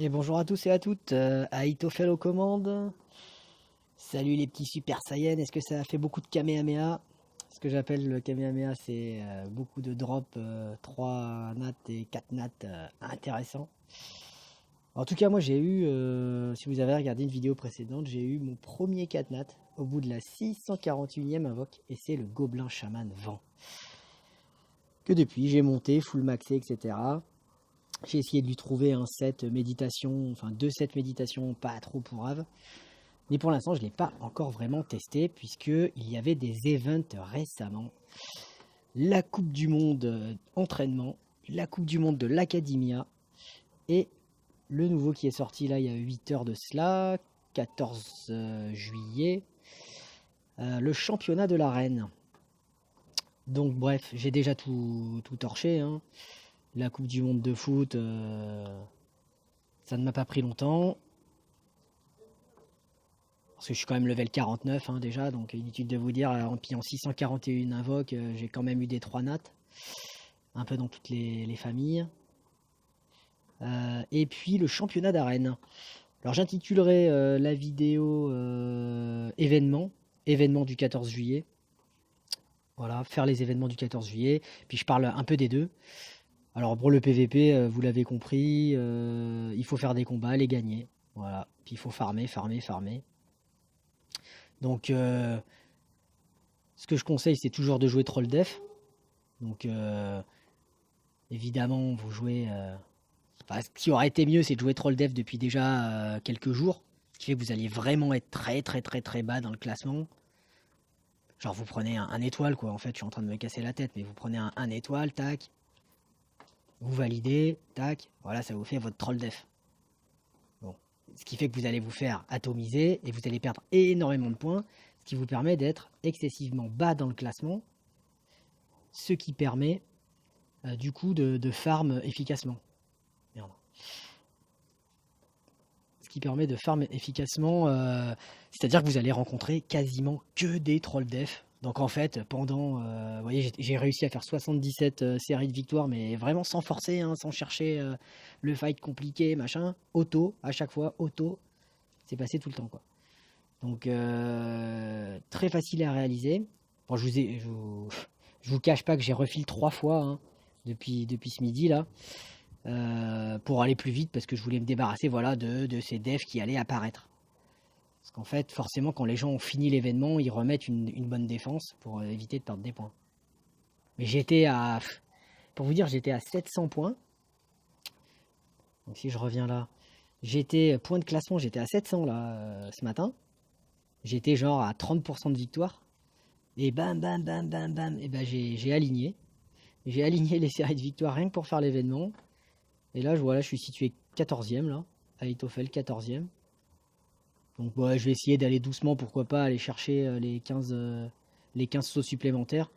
Et bonjour à tous et à toutes, Aitofel aux commandes. Salut les petits Super Saiyan, est-ce que ça a fait beaucoup de Kamehameha? Ce que j'appelle le Kamehameha, c'est beaucoup de drops, 3 nats et 4 nats intéressants. En tout cas, moi j'ai eu, si vous avez regardé une vidéo précédente, j'ai eu mon premier 4 nats au bout de la 641e invoque, et c'est le Gobelin Chaman Vent. Que depuis, j'ai monté, full maxé, etc. J'ai essayé de lui trouver un set méditation, enfin 2 sets méditation pas trop pourraves. Mais pour l'instant, je ne l'ai pas encore vraiment testé, puisqu'il y avait des events récemment. La Coupe du Monde entraînement, la Coupe du Monde de l'Academia, et le nouveau qui est sorti là il y a 8 heures de cela, 14 juillet, le championnat de l'arène. Donc bref, j'ai déjà tout torché, hein. La Coupe du Monde de foot, ça ne m'a pas pris longtemps. Parce que je suis quand même level 49 hein, déjà, donc inutile de vous dire, puis en 641 invoques, j'ai quand même eu des 3 nats, un peu dans toutes les familles. Et puis le championnat d'arène. Alors j'intitulerai la vidéo événement du 14 juillet. Voilà, faire les événements du 14 juillet. Puis je parle un peu des deux. Alors pour le PVP, vous l'avez compris, il faut faire des combats, les gagner. Voilà, puis il faut farmer, farmer, farmer. Donc ce que je conseille, c'est toujours de jouer Troll Def. Donc, évidemment, vous jouez. Enfin, ce qui aurait été mieux, c'est de jouer Troll Def depuis déjà quelques jours. Ce qui fait que vous alliez vraiment être très, très, très, très bas dans le classement. Genre, vous prenez un étoile, quoi. En fait, je suis en train de me casser la tête, mais vous prenez un étoile, tac. Vous validez, tac. Voilà, ça vous fait votre Troll Def. Bon. Ce qui fait que vous allez vous faire atomiser et vous allez perdre énormément de points. Ce qui vous permet d'être excessivement bas dans le classement. Ce qui permet du coup de farm efficacement. Merde. Ce qui permet de farm efficacement, c'est-à-dire que vous allez rencontrer quasiment que des trolls def. Donc en fait, pendant, vous voyez, j'ai réussi à faire 77 séries de victoires, mais vraiment sans forcer, hein, sans chercher le fight compliqué, machin. Auto, à chaque fois, auto, c'est passé tout le temps, quoi. Donc très facile à réaliser. Bon, je vous cache pas que j'ai refil 3 fois hein, depuis ce midi là. Pour aller plus vite parce que je voulais me débarrasser voilà, de ces devs qui allaient apparaître. Parce qu'en fait, forcément, quand les gens ont fini l'événement, ils remettent une bonne défense pour éviter de perdre des points. Mais j'étais à... Pour vous dire, j'étais à 700 points. Donc si je reviens là, j'étais point de classement, j'étais à 700 là ce matin. J'étais genre à 30% de victoire. Et bam, bam, bam, bam, bam, et ben j'ai aligné. J'ai aligné les séries de victoires rien que pour faire l'événement. Et là, voilà, je suis situé 14e là, à Itoffel 14e. Donc ouais, je vais essayer d'aller doucement, pourquoi pas aller chercher les 15 sauts supplémentaires.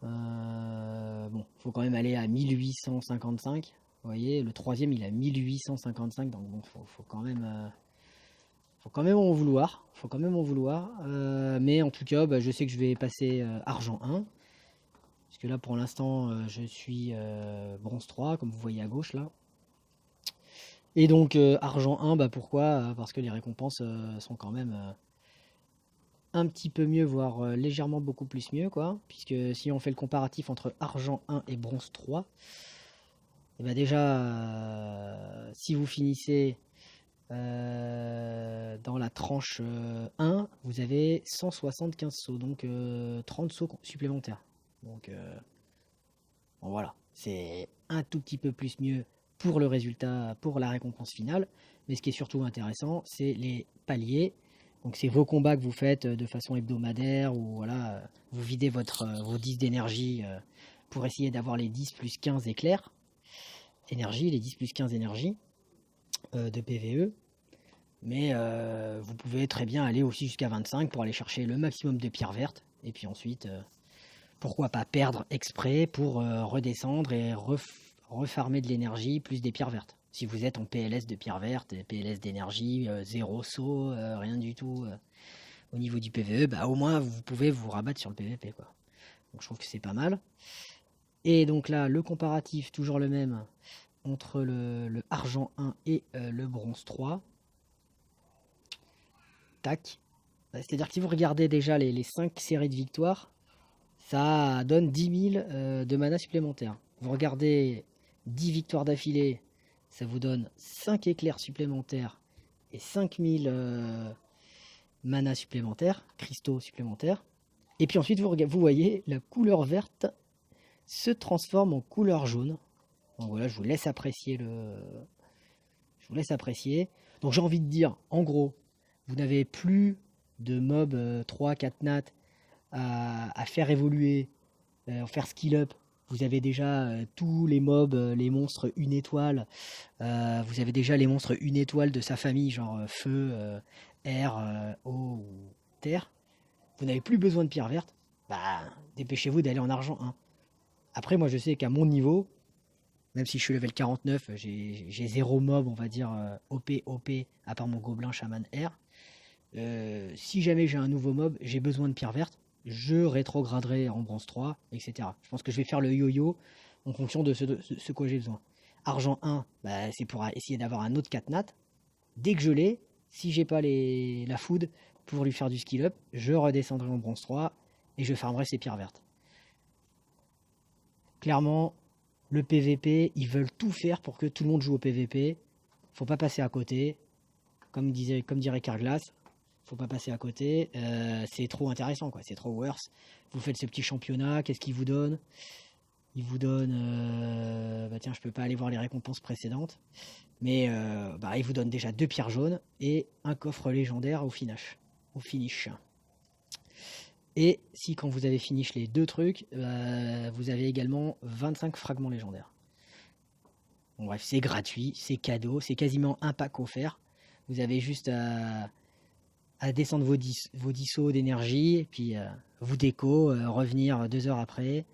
Bon, faut quand même aller à 1855. Vous voyez, le troisième il a 1855, donc bon, faut quand même en vouloir. Faut quand même en vouloir. Mais en tout cas, bah, je sais que je vais passer argent 1. Parce que là, pour l'instant, je suis bronze 3, comme vous voyez à gauche là. Et donc, argent 1, bah pourquoi? Parce que les récompenses sont quand même un petit peu mieux, voire légèrement beaucoup plus mieux, quoi. Puisque si on fait le comparatif entre argent 1 et bronze 3, et bah déjà, si vous finissez dans la tranche 1, vous avez 175 sauts, donc 30 sauts supplémentaires. Donc, bon, voilà, c'est un tout petit peu plus mieux pour le résultat, pour la récompense finale. Mais ce qui est surtout intéressant, c'est les paliers. Donc c'est vos combats que vous faites de façon hebdomadaire ou voilà, vous videz vos 10 d'énergie pour essayer d'avoir les 10 plus 15 éclairs. Énergie, les 10 plus 15 énergie de PVE. Mais vous pouvez très bien aller aussi jusqu'à 25 pour aller chercher le maximum de pierres vertes. Et puis ensuite, pourquoi pas perdre exprès pour redescendre et refarmer de l'énergie plus des pierres vertes. Si vous êtes en PLS de pierres vertes, PLS d'énergie, zéro saut, rien du tout au niveau du PVE, bah au moins vous pouvez vous rabattre sur le PVP quoi. Donc je trouve que c'est pas mal. Et donc là, le comparatif, toujours le même. entre le argent 1 et le bronze 3. Tac. C'est-à-dire que si vous regardez déjà les 5 séries de victoires, ça donne 10 000 de mana supplémentaires. Vous regardez 10 victoires d'affilée, ça vous donne 5 éclairs supplémentaires et 5000 mana supplémentaires, cristaux supplémentaires. Et puis ensuite, vous voyez, la couleur verte se transforme en couleur jaune. Donc voilà, je vous laisse apprécier Je vous laisse apprécier. Donc j'ai envie de dire, en gros, vous n'avez plus de mobs 3-4 nat à faire évoluer, faire skill up. Vous avez déjà tous les mobs, les monstres une étoile. Vous avez déjà les monstres une étoile de sa famille, genre feu, air, eau ou terre. Vous n'avez plus besoin de pierre verte. Bah, dépêchez-vous d'aller en argent 1. Après, moi je sais qu'à mon niveau, même si je suis level 49, j'ai 0 mob, on va dire, OP, à part mon gobelin chaman air. Si jamais j'ai un nouveau mob, j'ai besoin de pierre verte, je rétrograderai en bronze 3, etc. Je pense que je vais faire le yo-yo en fonction de ce quoi j'ai besoin. Argent 1, bah, c'est pour essayer d'avoir un autre 4 nat. Dès que je l'ai, si j'ai pas la food pour lui faire du skill up, je redescendrai en bronze 3 et je farmerai ses pierres vertes. Clairement, le PVP, ils veulent tout faire pour que tout le monde joue au PVP. Faut pas passer à côté. Comme dirait Carglass, faut pas passer à côté. C'est trop intéressant, quoi. C'est trop worse. Vous faites ce petit championnat, qu'est-ce qu'il vous donne? Il vous donne... bah tiens, je peux pas aller voir les récompenses précédentes. Mais bah, il vous donne déjà 2 pierres jaunes et un coffre légendaire au finish. Et si quand vous avez finish les 2 trucs, vous avez également 25 fragments légendaires. Bon, bref, c'est gratuit, c'est cadeau, c'est quasiment un pack offert. Vous avez juste à descendre vos 10 sauts d'énergie, et puis vous déco, revenir 2 heures après,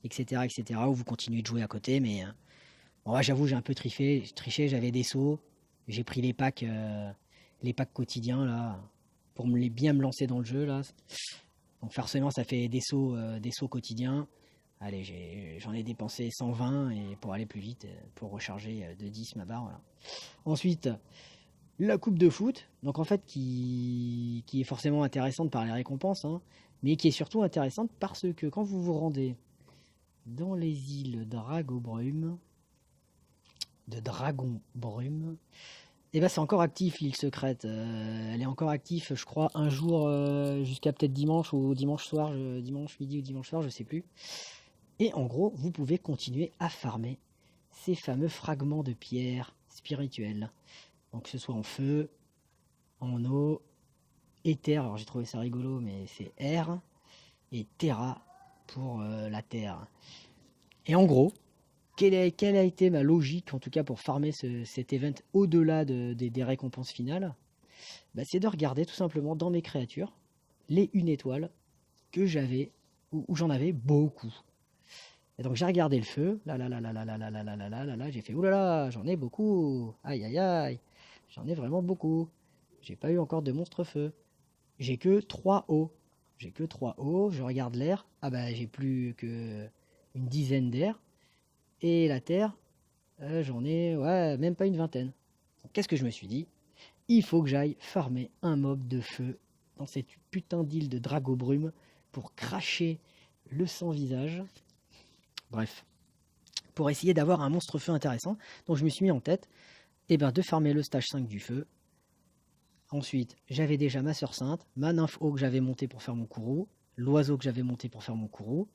etc., etc. Ou vous continuez de jouer à côté, mais bon, là, j'avoue, j'ai un peu triché, j'avais des sauts, j'ai pris les packs quotidiens là, pour bien me lancer dans le jeu là. Donc forcément, ça fait des sauts quotidiens. Allez, j'en ai dépensé 120 et pour aller plus vite, pour recharger de 10 ma barre. Voilà. Ensuite, la coupe de foot, donc en fait qui est forcément intéressante par les récompenses, hein, mais qui est surtout intéressante parce que quand vous vous rendez dans les îles Dragon-Brume, et ben c'est encore actif l'île secrète. Elle est encore active, je crois, un jour jusqu'à peut-être dimanche ou dimanche soir, dimanche midi ou dimanche soir, je sais plus. Et en gros, vous pouvez continuer à farmer ces fameux fragments de pierre spirituelle. Donc que ce soit en feu, en eau, éther, alors j'ai trouvé ça rigolo, mais c'est air, et terra pour la terre. Et en gros, quelle a été ma logique, en tout cas pour farmer cet event au-delà des récompenses finales? Bah, c'est de regarder tout simplement dans mes créatures les 1 étoile que j'avais, où j'en avais beaucoup. Et donc j'ai regardé le feu, là, j'ai fait oulala, j'en ai beaucoup, aïe aïe aïe, j'en ai vraiment beaucoup. J'ai pas eu encore de monstre feu. J'ai que 3 hauts. Je regarde l'air, ah bah j'ai plus que une dizaine d'air. Et la terre, j'en ai ouais, même pas une vingtaine. Qu'est-ce que je me suis dit? Il faut que j'aille farmer un mob de feu dans cette putain d'île de Dragobrume pour cracher le sans-visage. Bref, pour essayer d'avoir un monstre feu intéressant. Donc je me suis mis en tête de farmer le stage 5 du feu. Ensuite, j'avais déjà ma sœur sainte, ma nymphe eau que j'avais montée pour faire mon courroux, l'oiseau que j'avais monté pour faire mon courroux,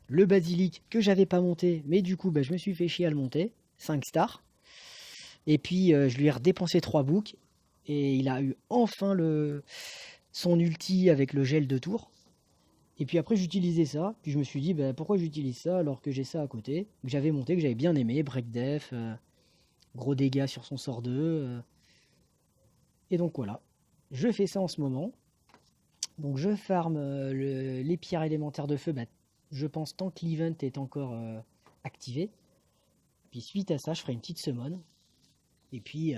le basilic que j'avais pas monté, mais du coup je me suis fait chier à le monter, 5 stars. Et puis je lui ai redépensé 3 boucs, et il a eu enfin son ulti avec le gel de tour. Et puis après j'utilisais ça, puis je me suis dit pourquoi j'utilise ça alors que j'ai ça à côté, que j'avais monté, que j'avais bien aimé, break def, gros dégâts sur son sort 2. Et donc voilà, je fais ça en ce moment. Donc je farme les pierres élémentaires de feu, je pense tant que l'event est encore activé. Puis suite à ça, je ferai une petite summon. Et puis,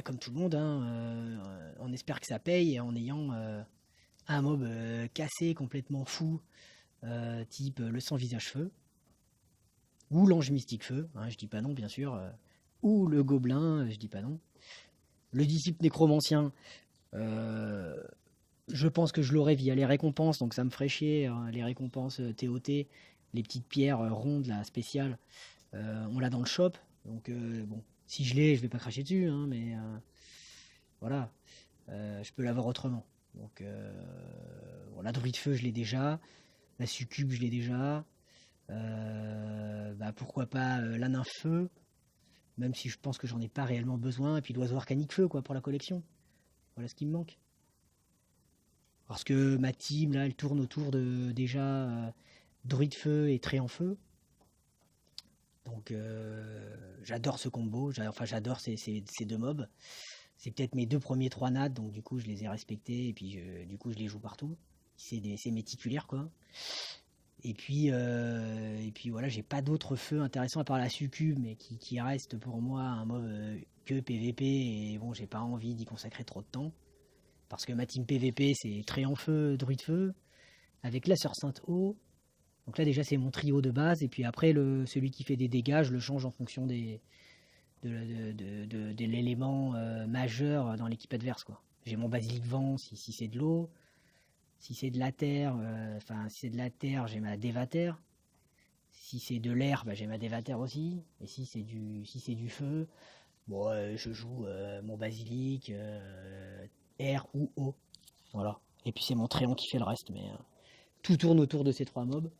comme tout le monde, hein, on espère que ça paye en ayant un mob cassé, complètement fou, type le sans visage feu. ou l'ange mystique feu, hein, je dis pas non bien sûr, ou le gobelin, je dis pas non. Le disciple nécromancien, euh, je pense que je l'aurai via les récompenses, donc ça me ferait chier, hein, les récompenses TOT, les petites pierres rondes, là, spéciales, on l'a dans le shop, donc bon, si je l'ai, je vais pas cracher dessus, hein, mais voilà, je peux l'avoir autrement. Donc, bon, la druide feu, je l'ai déjà, la succube, je l'ai déjà, bah, pourquoi pas la nymphe feu, même si je pense que j'en ai pas réellement besoin, et puis l'oiseau arcanique feu, quoi, pour la collection. Voilà ce qui me manque. Parce que ma team, là, elle tourne autour de déjà druide feu et tréant feu. Donc j'adore ce combo, enfin j'adore ces deux mobs. C'est peut-être mes deux premiers 3 nats, donc du coup je les ai respectés et puis du coup je les joue partout. C'est méticulaire quoi. Et puis voilà, j'ai pas d'autres feux intéressants à part la succube, mais qui reste pour moi un mob que PVP et bon j'ai pas envie d'y consacrer trop de temps. Parce que ma team PVP c'est Tréant feu, druide feu, avec la sœur Sainte Eau. Donc là déjà c'est mon trio de base, et puis après celui qui fait des dégâts, je le change en fonction de l'élément majeur dans l'équipe adverse, quoi. J'ai mon basilic vent si c'est de l'eau, si c'est de la terre, si c'est de la terre, j'ai ma dévater. Si c'est de l'air, bah, j'ai ma dévater aussi. Et si c'est du feu, bon, je joue mon basilic, air ou eau. Voilà. Et puis c'est mon tréant qui fait le reste, mais tout tourne autour de ces 3 mobs.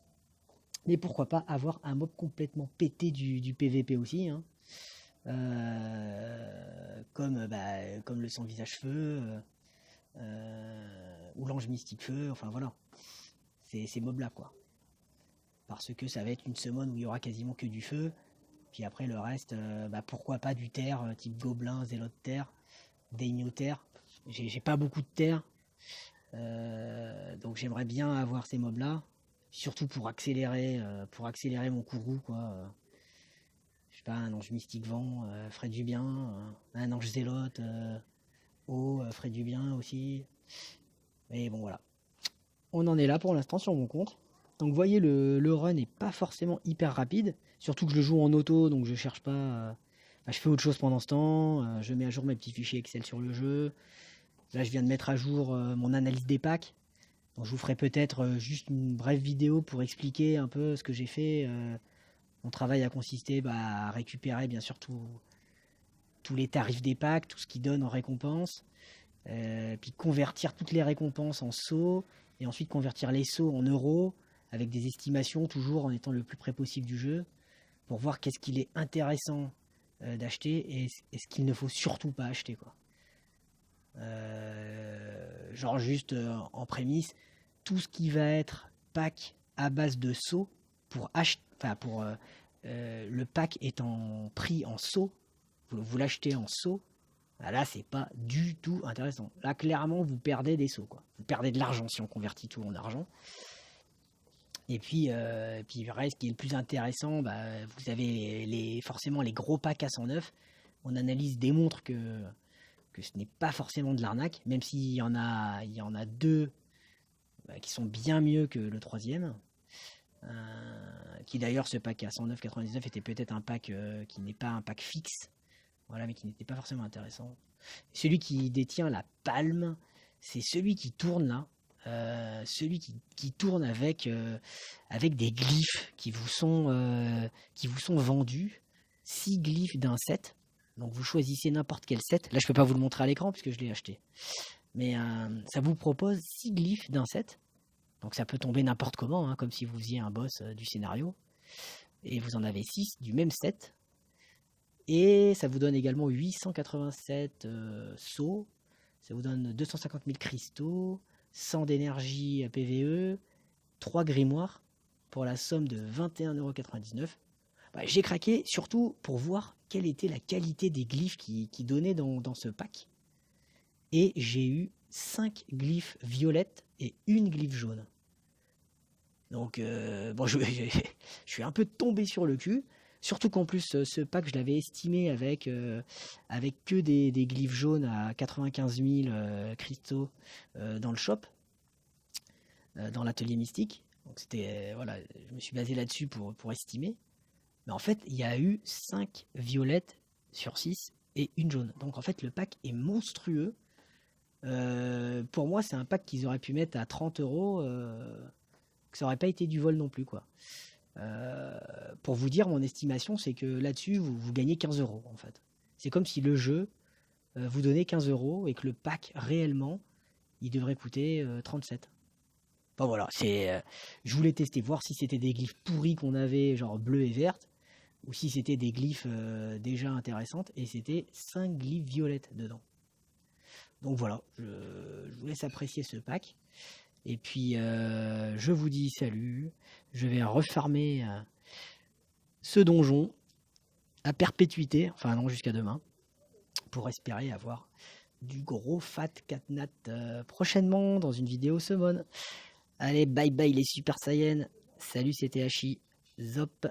Mais pourquoi pas avoir un mob complètement pété du PVP aussi, hein. Comme le sans visage feu, ou l'ange mystique feu, enfin voilà, ces mobs là quoi. Parce que ça va être une summon où il y aura quasiment que du feu, puis après le reste, pourquoi pas du terre, type gobelin, zélote terre, daimyo terre. J'ai pas beaucoup de terre, donc j'aimerais bien avoir ces mobs là, surtout pour accélérer mon courroux quoi. Je sais pas, un ange mystique vent ferait du bien, un ange zélote eau ferait du bien aussi. Mais bon voilà. On en est là pour l'instant sur mon compte. Donc vous voyez, le run est pas forcément hyper rapide, surtout que je le joue en auto, donc je cherche pas. Je fais autre chose pendant ce temps, je mets à jour mes petits fichiers Excel sur le jeu. Là je viens de mettre à jour mon analyse des packs. Donc je vous ferai peut-être juste une brève vidéo pour expliquer un peu ce que j'ai fait. Mon travail a consisté à récupérer bien sûr tous les tarifs des packs, tout ce qu'ils donnent en récompense, puis convertir toutes les récompenses en sauts, et ensuite convertir les sauts en euros, avec des estimations toujours en étant le plus près possible du jeu, pour voir qu'est-ce qu'il est intéressant d'acheter et ce qu'il ne faut surtout pas acheter, quoi. Genre juste en prémisse, tout ce qui va être pack à base de sauts pour acheter, le pack étant pris en saut, vous l'achetez en saut, là c'est pas du tout intéressant. Là clairement vous perdez des sauts, quoi. Vous perdez de l'argent si on convertit tout en argent. Et puis le reste qui est le plus intéressant, vous avez forcément les gros packs à 109. Mon analyse démontre que ce n'est pas forcément de l'arnaque, même s'il y en a deux qui sont bien mieux que le troisième. Qui d'ailleurs, ce pack à 109,99 était peut-être un pack qui n'est pas un pack fixe, voilà, mais qui n'était pas forcément intéressant. Celui qui détient la palme, c'est celui qui tourne là, celui qui tourne avec des glyphes qui vous sont vendus, 6 glyphes d'un set. Donc vous choisissez n'importe quel set. Là je peux pas vous le montrer à l'écran puisque je l'ai acheté. Mais ça vous propose 6 glyphes d'un set. Donc ça peut tomber n'importe comment, hein, comme si vous faisiez un boss du scénario. Et vous en avez 6 du même set. Et ça vous donne également 887 sauts. Ça vous donne 250 000 cristaux, 100 d'énergie PVE, 3 grimoires pour la somme de 21,99 €. J'ai craqué surtout pour voir quelle était la qualité des glyphes qui donnaient dans ce pack. Et j'ai eu 5 glyphes violettes et une glyphe jaune. Donc je suis un peu tombé sur le cul. Surtout qu'en plus ce pack je l'avais estimé avec que des glyphes jaunes à 95 000 cristaux dans le shop, dans l'atelier mystique. Donc c'était voilà, je me suis basé là-dessus pour estimer. Mais en fait, il y a eu 5 violettes sur 6 et une jaune. Donc en fait, le pack est monstrueux. Pour moi, c'est un pack qu'ils auraient pu mettre à 30 euros, que ça aurait pas été du vol non plus, quoi. Pour vous dire, mon estimation, c'est que là-dessus, vous gagnez 15 euros, en fait. C'est comme si le jeu vous donnait 15 euros et que le pack, réellement, il devrait coûter 37. Bon voilà, je voulais tester, voir si c'était des glyphes pourris qu'on avait, genre bleu et verte, ou si c'était des glyphes déjà intéressantes, et c'était 5 glyphes violettes dedans. Donc voilà, je vous laisse apprécier ce pack. Et puis je vous dis salut, je vais refarmer ce donjon à perpétuité, enfin non jusqu'à demain, pour espérer avoir du gros fat catnat prochainement dans une vidéo Summon. Allez, bye bye les Super Saiyans. Salut, c'était Hachi. Zop.